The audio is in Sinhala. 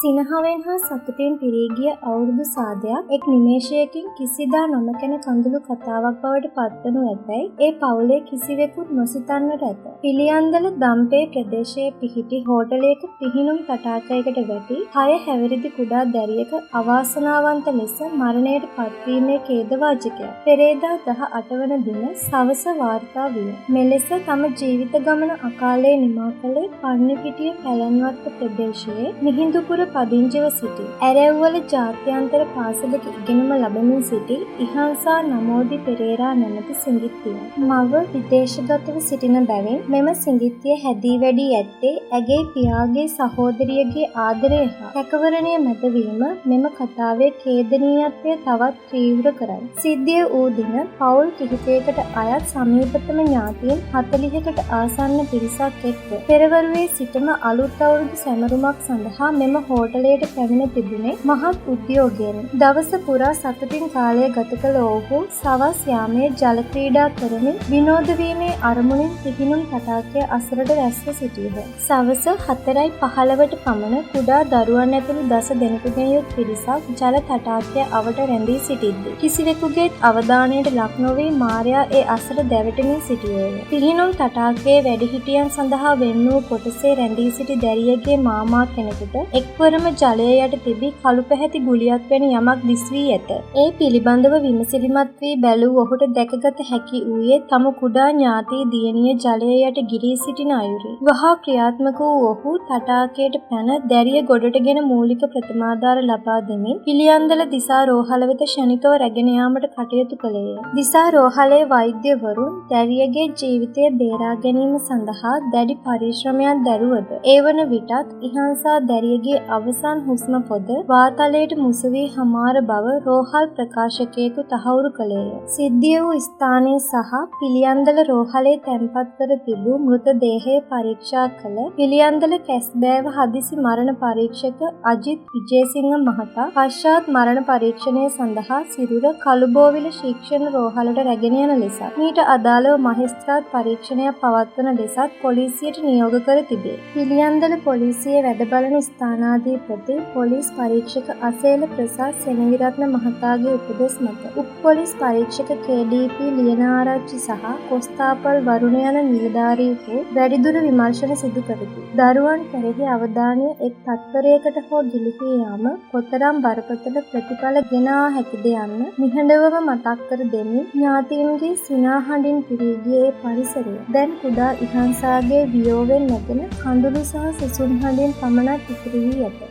සිනහවෙන් හා සතුටින් පිරී ගිය අවුරුදු සාදයක් එක් නිමේෂයකින් කිසිදා නොමැකෙන කඳුළු කතාවක් බවට පත්වනු ඇතැයි ඒ පවුලේ කිසිවෙකුත් නොසිතන්නට ඇත. පිළියන්දල දම්පේ ප්‍රදේශයේ පිහිටි හෝටලයක පිහිනුම් තටාකයකට වැටි 6 හැවිරිදි කුඩා දැරියක අවාසනාවන්ත ලෙස මරණයට පත්වීමේ ඛේදවාචකයක් පෙරේදා 18 වන දින සවස වාර්තා විය. මෙලෙස තම ජීවිත ගමන අකාලේ නිමා කළේ පන්නිපිටිය පැලැන්වත්ත ප්‍රදේශයේ මිහිඳුපුර පදිංචිව සිටි ඇරැව්වල ජාත්‍යන්තර පාසලක ඉගෙනුම ලබමින් සිටි ඉහන්සා නමෝදි පෙරේරා නැමැති සිඟිත්තිය. මව විදේශගතව සිටින බැවින් මෙම සිඟිත්තිය හැදී වැඩී ඇත්තේ ඇගේ පියාගේ සහෝදරියගේ ආදරය හා සැකවරණය මැදවීම මෙම කතාවේ ඛේදනීයත්වය තවත් තීව්‍ර කරයි. සිද්ධිය වූ දින පවුල් කිහිපයකට අයත් සමීපතම ඥාතීන් 40කට ආසන්න පිරිසක් එක්ව පෙරවරුවේ සිටම අලුත් අවුරුදු සැමරුමක් සඳහා මෙම හෝටලයට පැමිණ තිබුණේ මහත් උද්‍යෝගයෙන්. දවස පුරා සතුටින් කාලය ගත කළ ඔවුහු සවස් යාමයේ ජල ක්‍රීඩා කරමින් විනෝද වීමේ අරමුණින් පිහිනුම් තටාකය අසරට රැස්ව සිටියහ. සවස 4:15ට පමණ කුඩා දරුවන් ඇතුළු 10 දෙනෙකුගෙන් යුත් පිරිසක් ජල තටාකය අවට රැඳී සිටිද්දී කිසිවෙකුගේත් අවධානයට ලක් නොවී මාරයා ඒ අසර දැවටමින් සිටියේය. පිහිනුම් තටාකයේ වැඩිහිටියන් සඳහා වෙන් වූ කොටසේ රැඳී සිටි දැරියගේ මාමා කෙනෙකුට එක්වරම ජලය යට තිබී කළු පැහැති ගුලියක් වැනි යමක් දිස්වී ඇත. ඒ පිළිබඳව විමසිලිමත් වී බැලූ ඔහුට දැකගත හැකි වූයේ තම කුඩා ඥාතී දියණිය ජලය යට ගිරී සිටින අයුරින්. වහා ක්‍රියාත්මක වූ ඔහු තටාකයට පැන දැරිය ගොඩටගෙන මූලික ප්‍රථමාධාර ලබා දෙමින් පිළියන්දල දිසා රෝහල වෙත ක්ෂණිකව රැගෙන යාමට කටයුතු කළේය. දිසා රෝහලේ වෛද්‍යවරුන් දැරියගේ ජීවිතය බේරා ගැනීම සඳහා දැඩි පරිශ්‍රමයක් දැරුවද ඒ වන විටත් ඉහන්සා දැරියගේ අවසන් හුස්ම පොද වාතලයට මුස වී හමාර බව රෝහල් ප්‍රකාශකයෙකු තහවුරු කළේය. සිද්ධිය වූ ස්ථානයේ සහ පිළියන්දල රෝහලේ තැන්පත් කර තිබූ මෘතදේහය පරීක්ෂා කළ පිළියන්දල කැස්බෑව හදිසි මරණ පරීක්ෂක අජිත් විජේසිංහ මහතා පශ්චාත් මරණ පරීක්ෂණය සඳහා සිරුර කළුබෝවිල ශික්ෂණ රෝහලට රැගෙන යන ලෙසත් මීට අදාළව මහේස්ත්‍රාත් පරීක්ෂණයක් පවත්වන ලෙසත් පොලිසියට නියෝග කර තිබේ. පිළියන්දල පොලිසියේ වැඩ බලන ස්ථානාධිපති පොලිස් පරීක්ෂක අසේල ප්‍රසාද් සෙනවිරත්න මහතාගේ උපදෙස් මත උප පොලිස් පරීක්ෂක KDP ලියනාරච්චි සහ කොස්තාපල් වරුණ යන නිලධාරීහු වැඩිදුර විමර්ශන සිදු කරති. දරුවන් කෙරෙහි අවධානය එක් තත්පරයකට හෝ ගිලිහී යාම කොතරම් බරපතල ප්‍රතිඵල ගෙනා හැකිද යන්න නිහඬවම මතක් කර දෙමින් ඥාතීන්ගේ සිනාහඬින් පිරී ගිය ඒ පරිසරය දැන් කුඩා ඉහන්සාගේ වියෝවෙන් නැගෙන කඳුළු සහ සිසුන් හඬින් පමණක් ඉතිරි වී ඇත.